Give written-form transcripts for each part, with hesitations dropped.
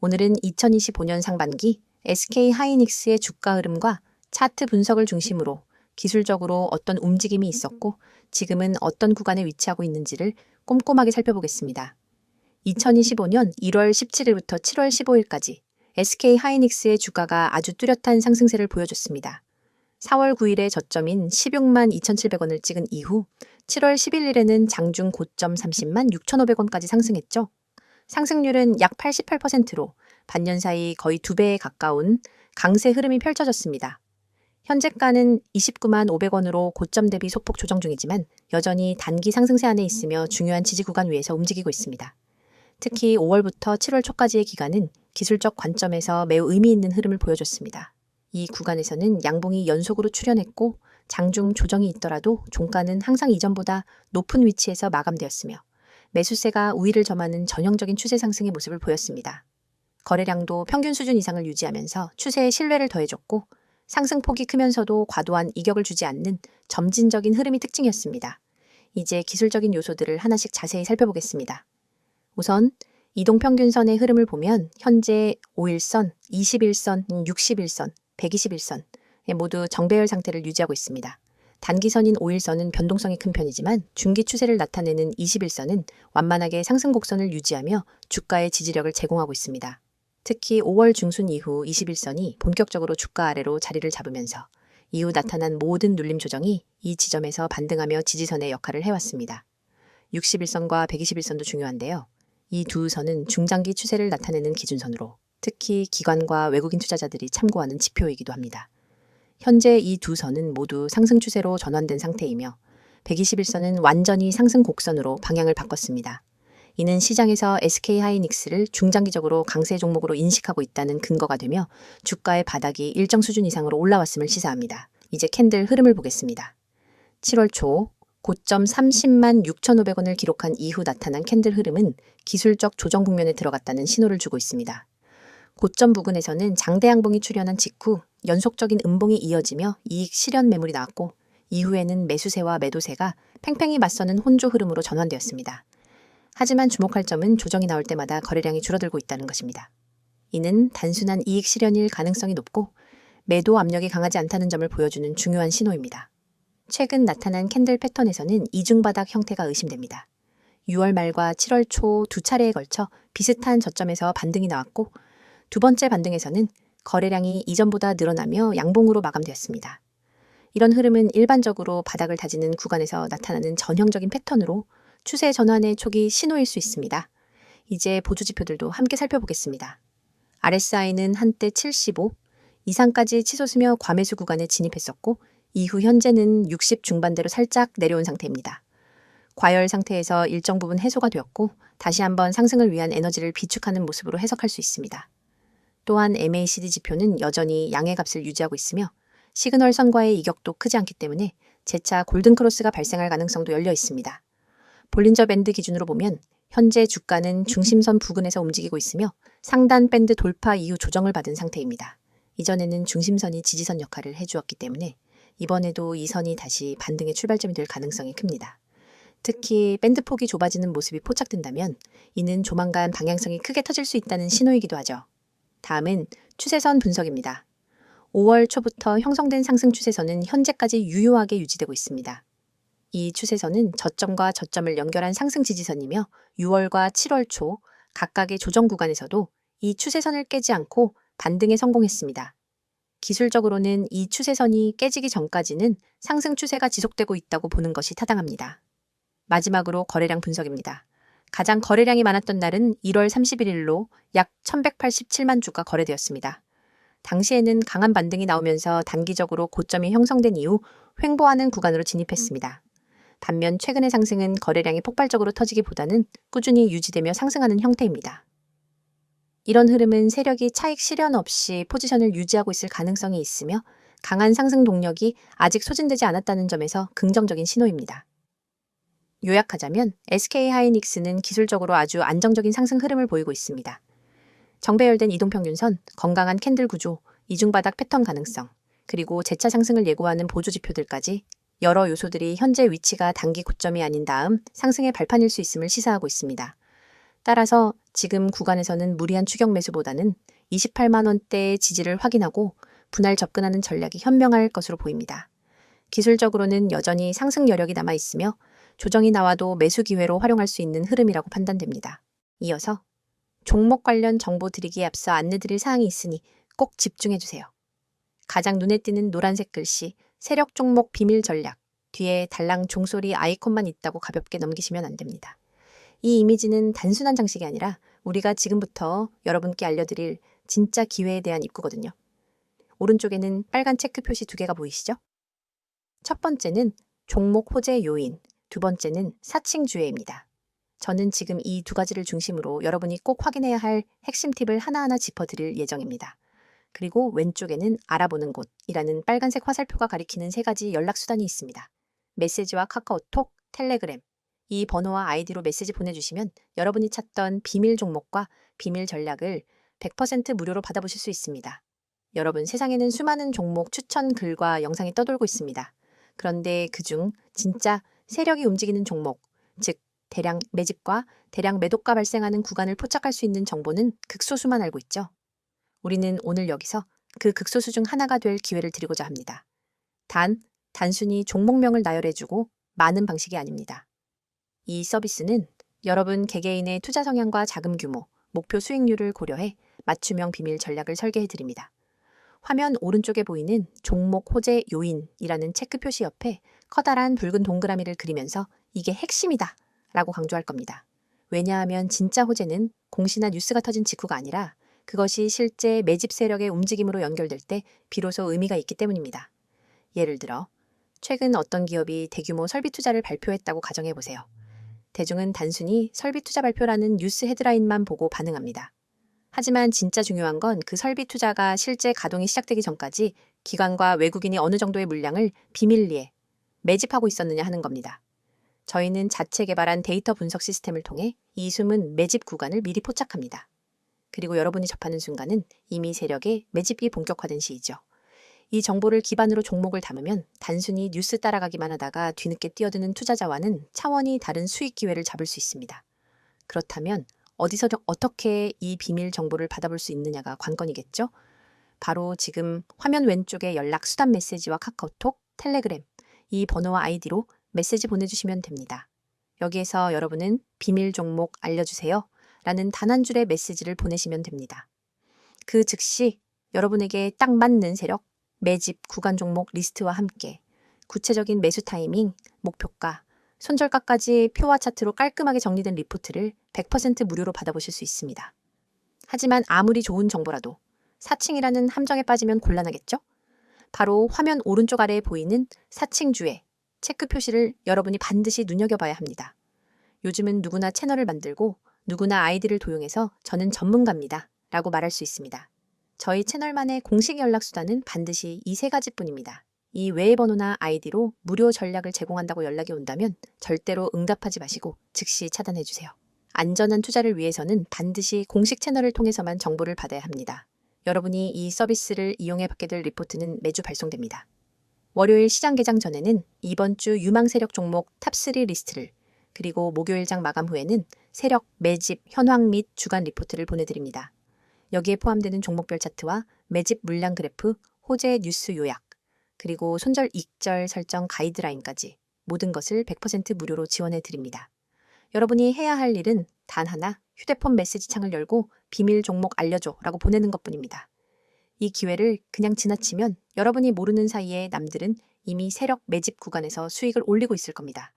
오늘은 2025년 상반기 SK하이닉스의 주가 흐름과 차트 분석을 중심으로 기술적으로 어떤 움직임이 있었고 지금은 어떤 구간에 위치하고 있는지를 꼼꼼하게 살펴보겠습니다. 2025년 1월 17일부터 7월 15일까지 SK하이닉스의 주가가 아주 뚜렷한 상승세를 보여줬습니다. 4월 9일에 저점인 16만 2,700원을 찍은 이후 7월 11일에는 장중 고점 30만 6,500원까지 상승했죠. 상승률은 약 88%로 반년 사이 거의 2배에 가까운 강세 흐름이 펼쳐졌습니다. 현재가는 29만 500원으로 고점 대비 소폭 조정 중이지만 여전히 단기 상승세 안에 있으며 중요한 지지 구간 위에서 움직이고 있습니다. 특히 5월부터 7월 초까지의 기간은 기술적 관점에서 매우 의미 있는 흐름을 보여줬습니다. 이 구간에서는 양봉이 연속으로 출현했고 장중 조정이 있더라도 종가는 항상 이전보다 높은 위치에서 마감되었으며 매수세가 우위를 점하는 전형적인 추세 상승의 모습을 보였습니다. 거래량도 평균 수준 이상을 유지하면서 추세에 신뢰를 더해줬고 상승폭이 크면서도 과도한 이격을 주지 않는 점진적인 흐름이 특징이었습니다. 이제 기술적인 요소들을 하나씩 자세히 살펴보겠습니다. 우선 이동평균선의 흐름을 보면 현재 5일선, 21선, 61선, 121선 모두 정배열 상태를 유지하고 있습니다. 단기선인 5일선은 변동성이 큰 편이지만 중기 추세를 나타내는 21선은 완만하게 상승 곡선을 유지하며 주가의 지지력을 제공하고 있습니다. 특히 5월 중순 이후 21선이 본격적으로 주가 아래로 자리를 잡으면서 이후 나타난 모든 눌림 조정이 이 지점에서 반등하며 지지선의 역할을 해왔습니다. 61선과 121선도 중요한데요. 이 두 선은 중장기 추세를 나타내는 기준선으로 특히 기관과 외국인 투자자들이 참고하는 지표이기도 합니다. 현재 이 두 선은 모두 상승 추세로 전환된 상태이며 121선은 완전히 상승 곡선으로 방향을 바꿨습니다. 이는 시장에서 SK하이닉스를 중장기적으로 강세 종목으로 인식하고 있다는 근거가 되며 주가의 바닥이 일정 수준 이상으로 올라왔음을 시사합니다. 이제 캔들 흐름을 보겠습니다. 7월 초 고점 30만 6,500원을 기록한 이후 나타난 캔들 흐름은 기술적 조정 국면에 들어갔다는 신호를 주고 있습니다. 고점 부근에서는 장대 양봉이 출현한 직후 연속적인 음봉이 이어지며 이익 실현 매물이 나왔고 이후에는 매수세와 매도세가 팽팽히 맞서는 혼조 흐름으로 전환되었습니다. 하지만 주목할 점은 조정이 나올 때마다 거래량이 줄어들고 있다는 것입니다. 이는 단순한 이익 실현일 가능성이 높고 매도 압력이 강하지 않다는 점을 보여주는 중요한 신호입니다. 최근 나타난 캔들 패턴에서는 이중바닥 형태가 의심됩니다. 6월 말과 7월 초 두 차례에 걸쳐 비슷한 저점에서 반등이 나왔고 두 번째 반등에서는 거래량이 이전보다 늘어나며 양봉으로 마감되었습니다. 이런 흐름은 일반적으로 바닥을 다지는 구간에서 나타나는 전형적인 패턴으로 추세 전환의 초기 신호일 수 있습니다. 이제 보조지표들도 함께 살펴보겠습니다. RSI는 한때 75 이상까지 치솟으며 과매수 구간에 진입했었고 이후 현재는 60 중반대로 살짝 내려온 상태입니다. 과열 상태에서 일정 부분 해소가 되었고 다시 한번 상승을 위한 에너지를 비축하는 모습으로 해석할 수 있습니다. 또한 MACD 지표는 여전히 양의 값을 유지하고 있으며 시그널 선과의 이격도 크지 않기 때문에 재차 골든크로스가 발생할 가능성도 열려 있습니다. 볼린저 밴드 기준으로 보면 현재 주가는 중심선 부근에서 움직이고 있으며 상단 밴드 돌파 이후 조정을 받은 상태입니다. 이전에는 중심선이 지지선 역할을 해주었기 때문에 이번에도 이 선이 다시 반등의 출발점이 될 가능성이 큽니다. 특히 밴드 폭이 좁아지는 모습이 포착된다면 이는 조만간 방향성이 크게 터질 수 있다는 신호이기도 하죠. 다음은 추세선 분석입니다. 5월 초부터 형성된 상승 추세선은 현재까지 유효하게 유지되고 있습니다. 이 추세선은 저점과 저점을 연결한 상승 지지선이며 6월과 7월 초 각각의 조정 구간에서도 이 추세선을 깨지 않고 반등에 성공했습니다. 기술적으로는 이 추세선이 깨지기 전까지는 상승 추세가 지속되고 있다고 보는 것이 타당합니다. 마지막으로 거래량 분석입니다. 가장 거래량이 많았던 날은 1월 31일로 약 1187만 주가 거래되었습니다. 당시에는 강한 반등이 나오면서 단기적으로 고점이 형성된 이후 횡보하는 구간으로 진입했습니다. 반면 최근의 상승은 거래량이 폭발적으로 터지기보다는 꾸준히 유지되며 상승하는 형태입니다. 이런 흐름은 세력이 차익 실현 없이 포지션을 유지하고 있을 가능성이 있으며 강한 상승 동력이 아직 소진되지 않았다는 점에서 긍정적인 신호입니다. 요약하자면 SK하이닉스는 기술적으로 아주 안정적인 상승 흐름을 보이고 있습니다. 정배열된 이동평균선, 건강한 캔들 구조, 이중바닥 패턴 가능성, 그리고 재차 상승을 예고하는 보조지표들까지 여러 요소들이 현재 위치가 단기 고점이 아닌 다음 상승의 발판일 수 있음을 시사하고 있습니다. 따라서 지금 구간에서는 무리한 추격 매수보다는 28만 원대의 지지를 확인하고 분할 접근하는 전략이 현명할 것으로 보입니다. 기술적으로는 여전히 상승 여력이 남아 있으며 조정이 나와도 매수 기회로 활용할 수 있는 흐름이라고 판단됩니다. 이어서 종목 관련 정보 드리기에 앞서 안내드릴 사항이 있으니 꼭 집중해주세요. 가장 눈에 띄는 노란색 글씨 세력 종목 비밀 전략 뒤에 달랑 종소리 아이콘만 있다고 가볍게 넘기시면 안 됩니다. 이 이미지는 단순한 장식이 아니라 우리가 지금부터 여러분께 알려드릴 진짜 기회에 대한 입구거든요. 오른쪽에는 빨간 체크 표시 2개가 보이시죠? 첫 번째는 종목 호재 요인, 두 번째는 사칭 주회입니다. 저는 지금 이 2가지를 중심으로 여러분이 꼭 확인해야 할 핵심 팁을 하나하나 짚어드릴 예정입니다. 그리고 왼쪽에는 알아보는 곳이라는 빨간색 화살표가 가리키는 3가지 연락수단이 있습니다. 메시지와 카카오톡, 텔레그램. 이 번호와 아이디로 메시지 보내주시면 여러분이 찾던 비밀 종목과 비밀 전략을 100% 무료로 받아보실 수 있습니다. 여러분, 세상에는 수많은 종목 추천 글과 영상이 떠돌고 있습니다. 그런데 그중 진짜 세력이 움직이는 종목, 즉 대량 매집과 대량 매도가 발생하는 구간을 포착할 수 있는 정보는 극소수만 알고 있죠. 우리는 오늘 여기서 그 극소수 중 하나가 될 기회를 드리고자 합니다. 단순히 종목명을 나열해주고 많은 방식이 아닙니다. 이 서비스는 여러분 개개인의 투자 성향과 자금 규모, 목표 수익률을 고려해 맞춤형 비밀 전략을 설계해드립니다. 화면 오른쪽에 보이는 종목 호재 요인이라는 체크 표시 옆에 커다란 붉은 동그라미를 그리면서 이게 핵심이다 라고 강조할 겁니다. 왜냐하면 진짜 호재는 공시나 뉴스가 터진 직후가 아니라 그것이 실제 매집 세력의 움직임으로 연결될 때 비로소 의미가 있기 때문입니다. 예를 들어 최근 어떤 기업이 대규모 설비 투자를 발표했다고 가정해보세요. 대중은 단순히 설비 투자 발표라는 뉴스 헤드라인만 보고 반응합니다. 하지만 진짜 중요한 건 그 설비 투자가 실제 가동이 시작되기 전까지 기관과 외국인이 어느 정도의 물량을 비밀리에 매집하고 있었느냐 하는 겁니다. 저희는 자체 개발한 데이터 분석 시스템을 통해 이 숨은 매집 구간을 미리 포착합니다. 그리고 여러분이 접하는 순간은 이미 세력의 매집이 본격화된 시이죠. 이 정보를 기반으로 종목을 담으면 단순히 뉴스 따라가기만 하다가 뒤늦게 뛰어드는 투자자와는 차원이 다른 수익 기회를 잡을 수 있습니다. 그렇다면 어디서 어떻게 이 비밀 정보를 받아볼 수 있느냐가 관건이겠죠? 바로 지금 화면 왼쪽에 연락 수단 메시지와 카카오톡, 텔레그램, 이 번호와 아이디로 메시지 보내주시면 됩니다. 여기에서 여러분은 비밀 종목 알려주세요 라는 단 한 줄의 메시지를 보내시면 됩니다. 그 즉시 여러분에게 딱 맞는 세력, 매집, 구간 종목 리스트와 함께 구체적인 매수 타이밍, 목표가, 손절가까지 표와 차트로 깔끔하게 정리된 리포트를 100% 무료로 받아보실 수 있습니다. 하지만 아무리 좋은 정보라도 사칭이라는 함정에 빠지면 곤란하겠죠? 바로 화면 오른쪽 아래에 보이는 사칭주의 체크 표시를 여러분이 반드시 눈여겨봐야 합니다. 요즘은 누구나 채널을 만들고 누구나 아이디를 도용해서 저는 전문가입니다 라고 말할 수 있습니다. 저희 채널만의 공식 연락수단은 반드시 이 3가지뿐입니다. 이 외의 번호나 아이디로 무료 전략을 제공한다고 연락이 온다면 절대로 응답하지 마시고 즉시 차단해주세요. 안전한 투자를 위해서는 반드시 공식 채널을 통해서만 정보를 받아야 합니다. 여러분이 이 서비스를 이용해 받게 될 리포트는 매주 발송됩니다. 월요일 시장 개장 전에는 이번 주 유망 세력 종목 탑3 리스트를, 그리고 목요일장 마감 후에는 세력, 매집, 현황 및 주간 리포트를 보내드립니다. 여기에 포함되는 종목별 차트와 매집 물량 그래프, 호재 뉴스 요약, 그리고 손절 익절 설정 가이드라인까지 모든 것을 100% 무료로 지원해 드립니다. 여러분이 해야 할 일은 단 하나, 휴대폰 메시지 창을 열고 비밀 종목 알려줘 라고 보내는 것뿐입니다. 이 기회를 그냥 지나치면 여러분이 모르는 사이에 남들은 이미 세력 매집 구간에서 수익을 올리고 있을 겁니다.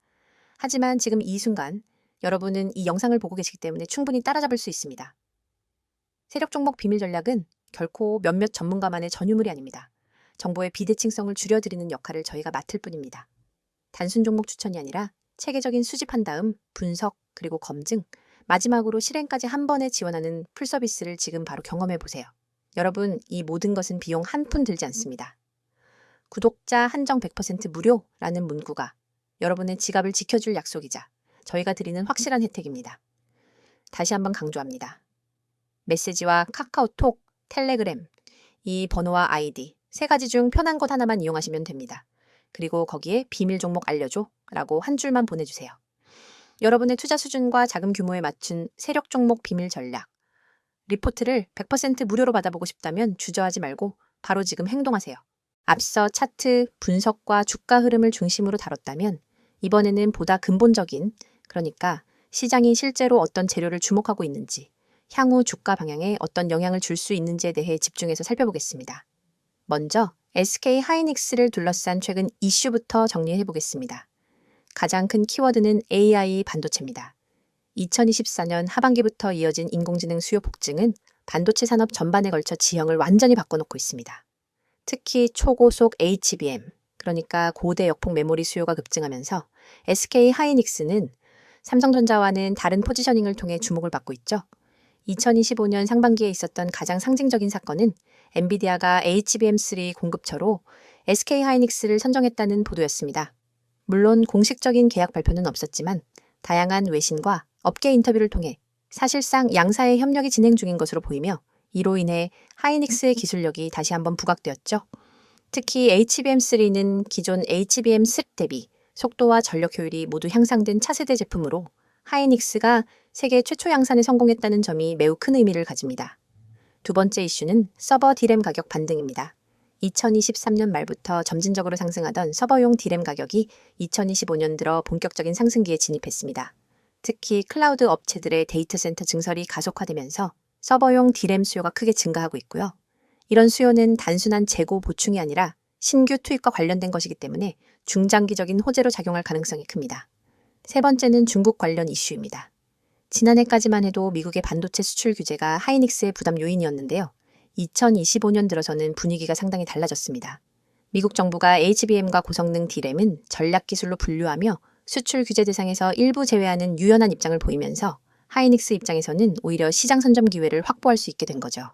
하지만 지금 이 순간 여러분은 이 영상을 보고 계시기 때문에 충분히 따라잡을 수 있습니다. 세력 종목 비밀 전략은 결코 몇몇 전문가만의 전유물이 아닙니다. 정보의 비대칭성을 줄여드리는 역할을 저희가 맡을 뿐입니다. 단순 종목 추천이 아니라 체계적인 수집한 다음 분석 그리고 검증, 마지막으로 실행까지 한 번에 지원하는 풀서비스를 지금 바로 경험해 보세요. 여러분, 이 모든 것은 비용 한 푼 들지 않습니다. 구독자 한정 100% 무료라는 문구가 여러분의 지갑을 지켜줄 약속이자 저희가 드리는 확실한 혜택입니다. 다시 한번 강조합니다. 메시지와 카카오톡, 텔레그램, 이 번호와 아이디 3가지 중 편한 것 하나만 이용하시면 됩니다. 그리고 거기에 비밀 종목 알려줘 라고 한 줄만 보내주세요. 여러분의 투자 수준과 자금 규모에 맞춘 세력 종목 비밀 전략. 리포트를 100% 무료로 받아보고 싶다면 주저하지 말고 바로 지금 행동하세요. 앞서 차트, 분석과 주가 흐름을 중심으로 다뤘다면 이번에는 보다 근본적인, 그러니까 시장이 실제로 어떤 재료를 주목하고 있는지, 향후 주가 방향에 어떤 영향을 줄 수 있는지에 대해 집중해서 살펴보겠습니다. 먼저 SK 하이닉스를 둘러싼 최근 이슈부터 정리해 보겠습니다. 가장 큰 키워드는 AI 반도체입니다. 2024년 하반기부터 이어진 인공지능 수요 폭증은 반도체 산업 전반에 걸쳐 지형을 완전히 바꿔놓고 있습니다. 특히 초고속 HBM, 그러니까 고대 역폭 메모리 수요가 급증하면서 SK 하이닉스는 삼성전자와는 다른 포지셔닝을 통해 주목을 받고 있죠. 2025년 상반기에 있었던 가장 상징적인 사건은 엔비디아가 HBM3 공급처로 SK 하이닉스를 선정했다는 보도였습니다. 물론 공식적인 계약 발표는 없었지만 다양한 외신과 업계 인터뷰를 통해 사실상 양사의 협력이 진행 중인 것으로 보이며 이로 인해 하이닉스의 기술력이 다시 한번 부각되었죠. 특히 HBM3는 기존 HBM3 대비 속도와 전력 효율이 모두 향상된 차세대 제품으로 하이닉스가 세계 최초 양산에 성공했다는 점이 매우 큰 의미를 가집니다. 두 번째 이슈는 서버 디램 가격 반등입니다. 2023년 말부터 점진적으로 상승하던 서버용 디램 가격이 2025년 들어 본격적인 상승기에 진입했습니다. 특히 클라우드 업체들의 데이터 센터 증설이 가속화되면서 서버용 디램 수요가 크게 증가하고 있고요. 이런 수요는 단순한 재고 보충이 아니라 신규 투입과 관련된 것이기 때문에 중장기적인 호재로 작용할 가능성이 큽니다. 세 번째는 중국 관련 이슈입니다. 지난해까지만 해도 미국의 반도체 수출 규제가 하이닉스의 부담 요인이었는데요. 2025년 들어서는 분위기가 상당히 달라졌습니다. 미국 정부가 HBM과 고성능 디램은 전략 기술로 분류하며 수출 규제 대상에서 일부 제외하는 유연한 입장을 보이면서 하이닉스 입장에서는 오히려 시장 선점 기회를 확보할 수 있게 된 거죠.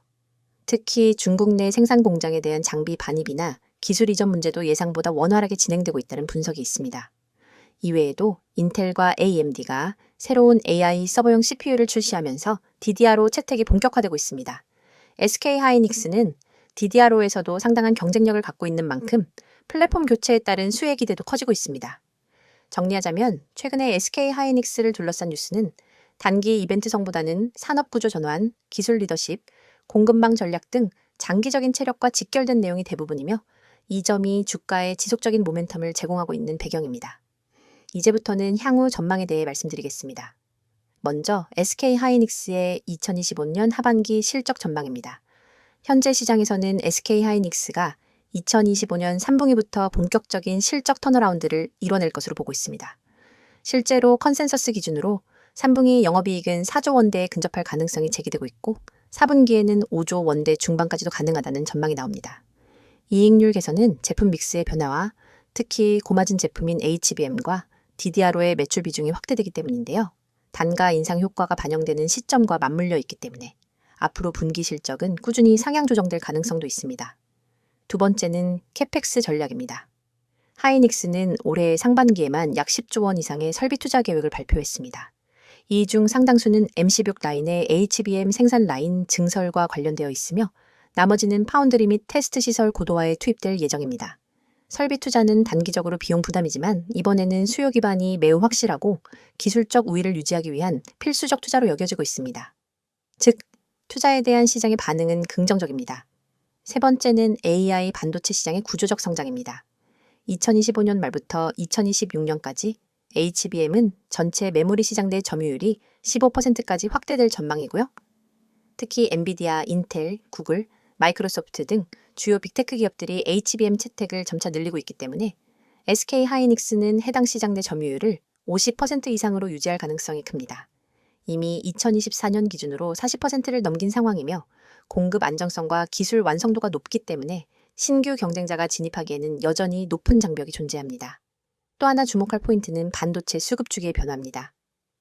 특히 중국 내 생산 공장에 대한 장비 반입이나 기술 이전 문제도 예상보다 원활하게 진행되고 있다는 분석이 있습니다. 이외에도 인텔과 AMD가 새로운 AI 서버용 CPU를 출시하면서 DDR5 채택이 본격화되고 있습니다. SK 하이닉스는 DDR5에서도 상당한 경쟁력을 갖고 있는 만큼 플랫폼 교체에 따른 수혜 기대도 커지고 있습니다. 정리하자면 최근에 SK 하이닉스를 둘러싼 뉴스는 단기 이벤트성보다는 산업구조 전환, 기술 리더십, 공급망 전략 등 장기적인 체력과 직결된 내용이 대부분이며 이 점이 주가에 지속적인 모멘텀을 제공하고 있는 배경입니다. 이제부터는 향후 전망에 대해 말씀드리겠습니다. 먼저 SK 하이닉스의 2025년 하반기 실적 전망입니다. 현재 시장에서는 SK 하이닉스가 2025년 3분기부터 본격적인 실적 턴어라운드를 이뤄낼 것으로 보고 있습니다. 실제로 컨센서스 기준으로 3분기 영업이익은 4조 원대에 근접할 가능성이 제기되고 있고 4분기에는 5조 원대 중반까지도 가능하다는 전망이 나옵니다. 이익률 개선은 제품 믹스의 변화와 특히 고마진 제품인 HBM과 DDR5의 매출 비중이 확대되기 때문인데요. 단가 인상 효과가 반영되는 시점과 맞물려 있기 때문에 앞으로 분기 실적은 꾸준히 상향 조정될 가능성도 있습니다. 두 번째는 캐펙스 전략입니다. 하이닉스는 올해 상반기에만 약 10조 원 이상의 설비 투자 계획을 발표했습니다. 이 중 상당수는 MC6 라인의 HBM 생산 라인 증설과 관련되어 있으며 나머지는 파운드리 및 테스트 시설 고도화에 투입될 예정입니다. 설비 투자는 단기적으로 비용 부담이지만 이번에는 수요 기반이 매우 확실하고 기술적 우위를 유지하기 위한 필수적 투자로 여겨지고 있습니다. 즉, 투자에 대한 시장의 반응은 긍정적입니다. 세 번째는 AI 반도체 시장의 구조적 성장입니다. 2025년 말부터 2026년까지 HBM은 전체 메모리 시장 내 점유율이 15%까지 확대될 전망이고요. 특히 엔비디아, 인텔, 구글, 마이크로소프트 등 주요 빅테크 기업들이 HBM 채택을 점차 늘리고 있기 때문에 SK 하이닉스는 해당 시장 내 점유율을 50% 이상으로 유지할 가능성이 큽니다. 이미 2024년 기준으로 40%를 넘긴 상황이며 공급 안정성과 기술 완성도가 높기 때문에 신규 경쟁자가 진입하기에는 여전히 높은 장벽이 존재합니다. 또 하나 주목할 포인트는 반도체 수급 주기의 변화입니다.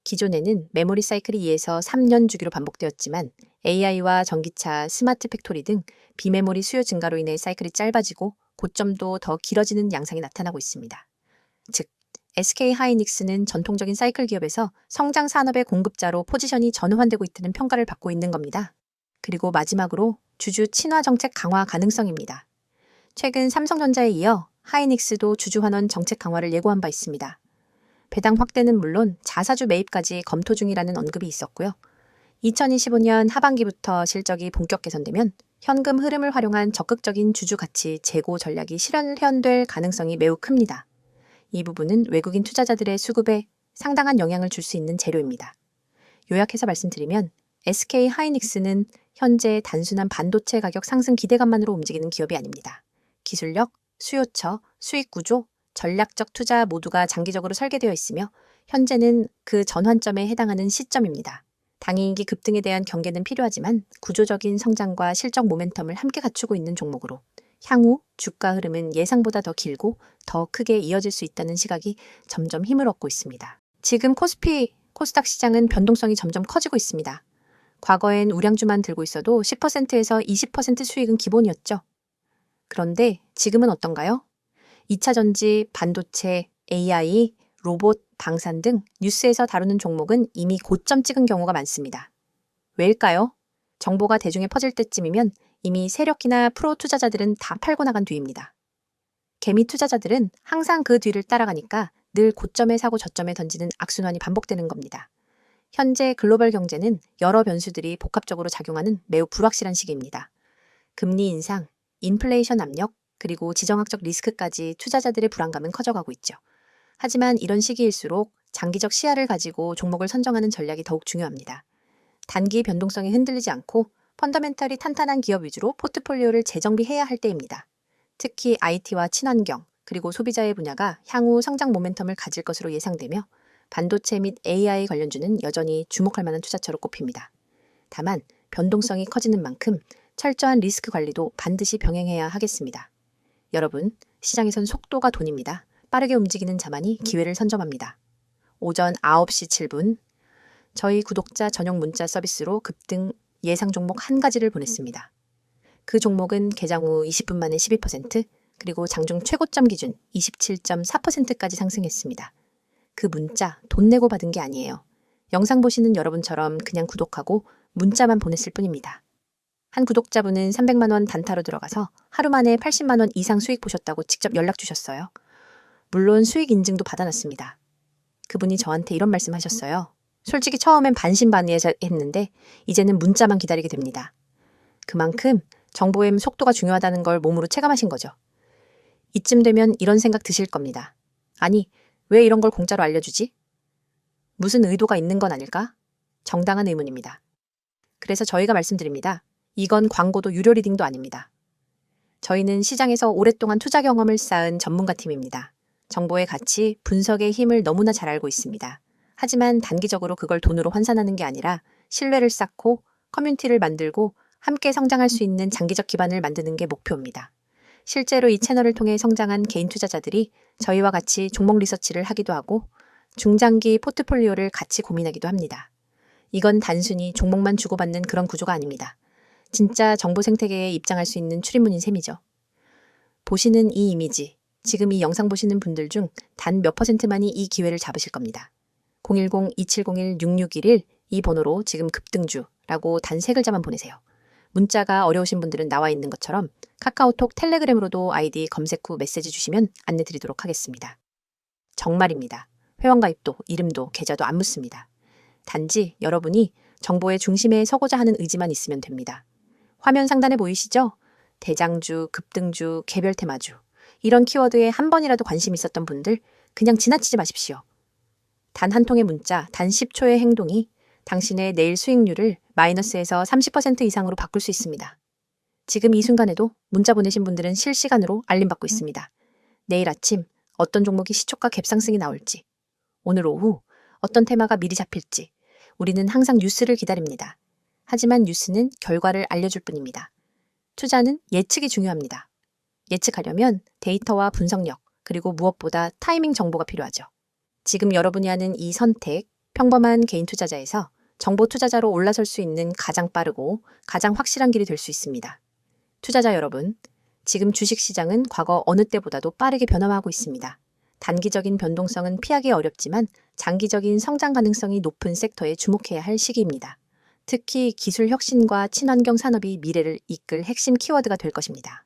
기존에는 메모리 사이클이 2에서 3년 주기로 반복되었지만 AI와 전기차, 스마트 팩토리 등 비메모리 수요 증가로 인해 사이클이 짧아지고 고점도 더 길어지는 양상이 나타나고 있습니다. 즉, SK 하이닉스는 전통적인 사이클 기업에서 성장 산업의 공급자로 포지션이 전환되고 있다는 평가를 받고 있는 겁니다. 그리고 마지막으로 주주 친화 정책 강화 가능성입니다. 최근 삼성전자에 이어 하이닉스도 주주 환원 정책 강화를 예고한 바 있습니다. 배당 확대는 물론 자사주 매입까지 검토 중이라는 언급이 있었고요. 2025년 하반기부터 실적이 본격 개선되면 현금 흐름을 활용한 적극적인 주주 가치 제고 전략이 실현될 가능성이 매우 큽니다. 이 부분은 외국인 투자자들의 수급에 상당한 영향을 줄 수 있는 재료입니다. 요약해서 말씀드리면 SK 하이닉스는 현재 단순한 반도체 가격 상승 기대감만으로 움직이는 기업이 아닙니다. 기술력, 수요처, 수익 구조, 전략적 투자 모두가 장기적으로 설계되어 있으며 현재는 그 전환점에 해당하는 시점입니다. 당이익이 급등에 대한 경계는 필요하지만 구조적인 성장과 실적 모멘텀을 함께 갖추고 있는 종목으로 향후 주가 흐름은 예상보다 더 길고 더 크게 이어질 수 있다는 시각이 점점 힘을 얻고 있습니다. 지금 코스피, 코스닥 시장은 변동성이 점점 커지고 있습니다. 과거엔 우량주만 들고 있어도 10%에서 20% 수익은 기본이었죠. 그런데 지금은 어떤가요? 2차 전지, 반도체, AI, 로봇, 방산 등 뉴스에서 다루는 종목은 이미 고점 찍은 경우가 많습니다. 왜일까요? 정보가 대중에 퍼질 때쯤이면 이미 세력이나 프로 투자자들은 다 팔고 나간 뒤입니다. 개미 투자자들은 항상 그 뒤를 따라가니까 늘 고점에 사고 저점에 던지는 악순환이 반복되는 겁니다. 현재 글로벌 경제는 여러 변수들이 복합적으로 작용하는 매우 불확실한 시기입니다. 금리 인상, 인플레이션 압력, 그리고 지정학적 리스크까지 투자자들의 불안감은 커져가고 있죠. 하지만 이런 시기일수록 장기적 시야를 가지고 종목을 선정하는 전략이 더욱 중요합니다. 단기 변동성에 흔들리지 않고 펀더멘털이 탄탄한 기업 위주로 포트폴리오를 재정비해야 할 때입니다. 특히 IT와 친환경, 그리고 소비자의 분야가 향후 성장 모멘텀을 가질 것으로 예상되며 반도체 및 AI 관련주는 여전히 주목할 만한 투자처로 꼽힙니다. 다만 변동성이 커지는 만큼 철저한 리스크 관리도 반드시 병행해야 하겠습니다. 여러분, 시장에선 속도가 돈입니다. 빠르게 움직이는 자만이 기회를 선점합니다. 오전 9시 7분, 저희 구독자 전용 문자 서비스로 급등 예상 종목 한 가지를 보냈습니다. 그 종목은 개장 후 20분 만에 12%, 그리고 장중 최고점 기준 27.4%까지 상승했습니다. 그 문자 돈 내고 받은 게 아니에요. 영상 보시는 여러분처럼 그냥 구독하고 문자만 보냈을 뿐입니다. 한 구독자분은 300만 원 단타로 들어가서 하루 만에 80만 원 이상 수익 보셨다고 직접 연락 주셨어요. 물론 수익 인증도 받아놨습니다. 그분이 저한테 이런 말씀하셨어요. 솔직히 처음엔 반신반의했는데 이제는 문자만 기다리게 됩니다. 그만큼 정보의 속도가 중요하다는 걸 몸으로 체감하신 거죠. 이쯤 되면 이런 생각 드실 겁니다. 아니, 왜 이런 걸 공짜로 알려주지? 무슨 의도가 있는 건 아닐까? 정당한 의문입니다. 그래서 저희가 말씀드립니다. 이건 광고도 유료 리딩도 아닙니다. 저희는 시장에서 오랫동안 투자 경험을 쌓은 전문가 팀입니다. 정보의 가치, 분석의 힘을 너무나 잘 알고 있습니다. 하지만 단기적으로 그걸 돈으로 환산하는 게 아니라 신뢰를 쌓고 커뮤니티를 만들고 함께 성장할 수 있는 장기적 기반을 만드는 게 목표입니다. 실제로 이 채널을 통해 성장한 개인 투자자들이 저희와 같이 종목 리서치를 하기도 하고 중장기 포트폴리오를 같이 고민하기도 합니다. 이건 단순히 종목만 주고받는 그런 구조가 아닙니다. 진짜 정보 생태계에 입장할 수 있는 출입문인 셈이죠. 보시는 이 이미지, 지금 이 영상 보시는 분들 중 단 몇 %만이 이 기회를 잡으실 겁니다. 010-2701-6611 이 번호로 지금 급등주라고 단 3글자만 보내세요. 문자가 어려우신 분들은 나와 있는 것처럼 카카오톡, 텔레그램으로도 아이디 검색 후 메시지 주시면 안내 드리도록 하겠습니다. 정말입니다. 회원가입도, 이름도, 계좌도 안 묻습니다. 단지 여러분이 정보의 중심에 서고자 하는 의지만 있으면 됩니다. 화면 상단에 보이시죠? 대장주, 급등주, 개별 테마주. 이런 키워드에 한 번이라도 관심 있었던 분들 그냥 지나치지 마십시오. 단 한 통의 문자, 단 10초의 행동이 당신의 내일 수익률을 마이너스에서 30% 이상으로 바꿀 수 있습니다. 지금 이 순간에도 문자 보내신 분들은 실시간으로 알림받고 있습니다. 내일 아침 어떤 종목이 시초가 갭상승이 나올지, 오늘 오후 어떤 테마가 미리 잡힐지 우리는 항상 뉴스를 기다립니다. 하지만 뉴스는 결과를 알려줄 뿐입니다. 투자는 예측이 중요합니다. 예측하려면 데이터와 분석력, 그리고 무엇보다 타이밍 정보가 필요하죠. 지금 여러분이 하는 이 선택, 평범한 개인 투자자에서 정보 투자자로 올라설 수 있는 가장 빠르고 가장 확실한 길이 될 수 있습니다. 투자자 여러분, 지금 주식시장은 과거 어느 때보다도 빠르게 변화하고 있습니다. 단기적인 변동성은 피하기 어렵지만 장기적인 성장 가능성이 높은 섹터에 주목해야 할 시기입니다. 특히 기술 혁신과 친환경 산업이 미래를 이끌 핵심 키워드가 될 것입니다.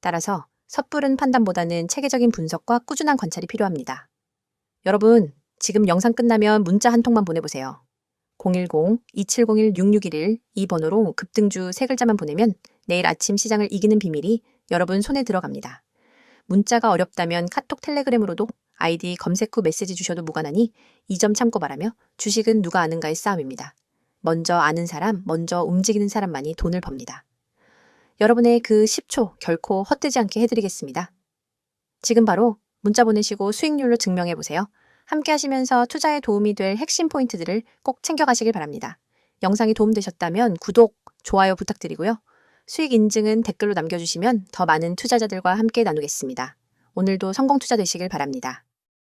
따라서 섣부른 판단보다는 체계적인 분석과 꾸준한 관찰이 필요합니다. 여러분, 지금 영상 끝나면 문자 한 통만 보내보세요. 010-2701-6611 이 번호로 급등주 3글자만 보내면 내일 아침 시장을 이기는 비밀이 여러분 손에 들어갑니다. 문자가 어렵다면 카톡 텔레그램으로도 아이디 검색 후 메시지 주셔도 무관하니 이 점 참고 바라며 주식은 누가 아는가의 싸움입니다. 먼저 아는 사람, 먼저 움직이는 사람만이 돈을 법니다. 여러분의 그 10초 결코 헛되지 않게 해드리겠습니다. 지금 바로 문자 보내시고 수익률로 증명해보세요. 함께 하시면서 투자에 도움이 될 핵심 포인트들을 꼭 챙겨가시길 바랍니다. 영상이 도움되셨다면 구독, 좋아요 부탁드리고요. 수익 인증은 댓글로 남겨주시면 더 많은 투자자들과 함께 나누겠습니다. 오늘도 성공 투자 되시길 바랍니다.